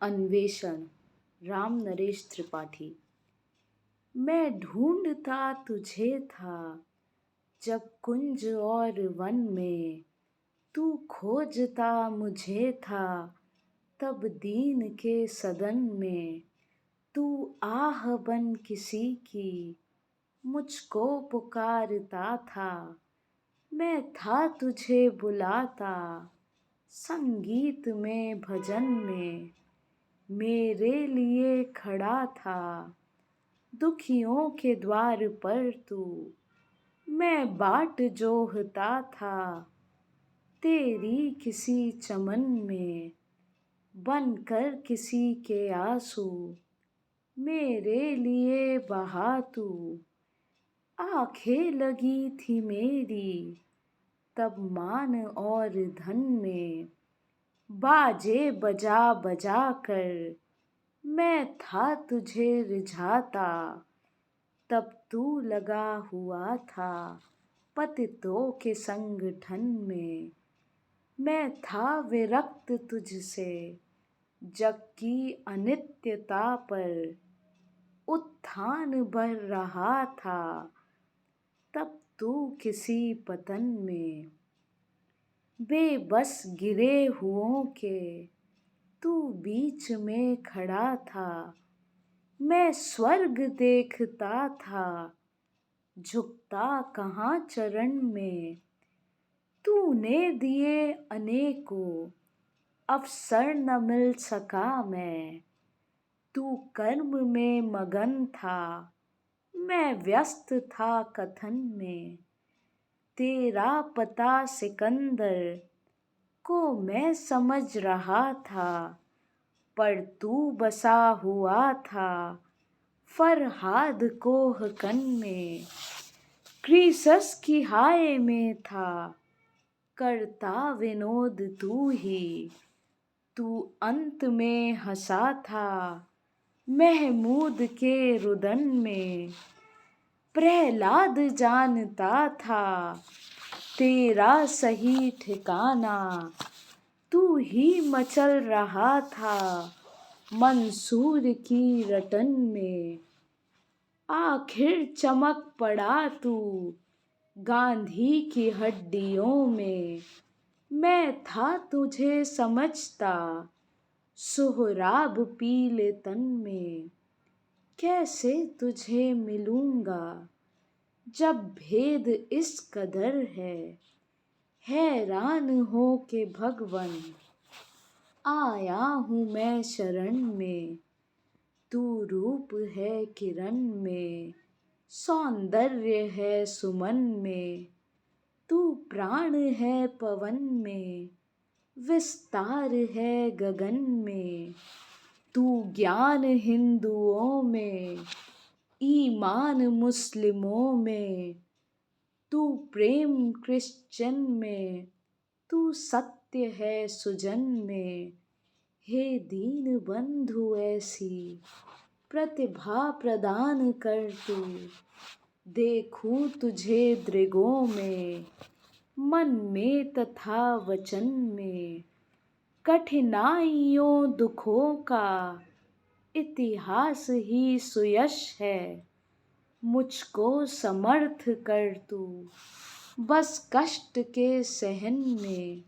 अन्वेषण राम नरेश त्रिपाठी। मैं ढूंढता तुझे था जब कुंज और वन में, तू खोजता मुझे था तब दीन के सदन में। तू आह बन किसी की मुझको पुकारता था, मैं था तुझे बुलाता संगीत में भजन में। मेरे लिए खड़ा था दुखियों के द्वार पर तू, मैं बाट जोहता था तेरी किसी चमन में। बनकर किसी के आंसू मेरे लिए बहा तू, आंखें लगी थी मेरी तब मान और धन में। बाजे बजा बजा कर मैं था तुझे रिझाता, तब तू लगा हुआ था पतितों के संगठन में। मैं था विरक्त तुझसे जग की अनित्यता पर, उत्थान बढ़ रहा था तब तू किसी पतन में। बेबस गिरे हुओं के तू बीच में खड़ा था, मैं स्वर्ग देखता था झुकता कहाँ चरण में। तूने दिए अनेकों अवसर न मिल सका मैं, तू कर्म में मगन था मैं व्यस्त था कथन में। तेरा पता सिकंदर को मैं समझ रहा था, पर तू बसा हुआ था फरहाद कोहकन में। क्रीसस की हाय में था करता विनोद तू ही, तू अंत में हंसा था महमूद के रुदन में। प्रहलाद जानता था तेरा सही ठिकाना, तू ही मचल रहा था मंसूर की रटन में। आखिर चमक पड़ा तू गांधी की हड्डियों में, मैं था तुझे समझता सोहराब पीले तन में। कैसे तुझे मिलूंगा जब भेद इस कदर है, हैरान हो के भगवन आया हूँ मैं शरण में। तू रूप है किरण में, सौंदर्य है सुमन में, तू प्राण है पवन में, विस्तार है गगन में। तू ज्ञान हिंदुओं में, ईमान मुस्लिमों में, तू प्रेम क्रिश्चियन में, तू सत्य है सुजन में। हे दीन बंधु ऐसी प्रतिभा प्रदान कर तू, देखूं तुझे दृगों में मन में तथा वचन में। कठिनाइयों दुखों का इतिहास ही सुयश है, मुझको समर्थ कर तू बस कष्ट के सहन में।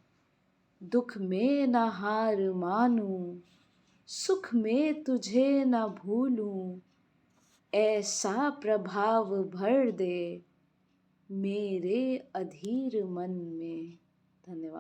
दुख में न हार मानूं, सुख में तुझे न भूलूं, ऐसा प्रभाव भर दे मेरे अधीर मन में। धन्यवाद।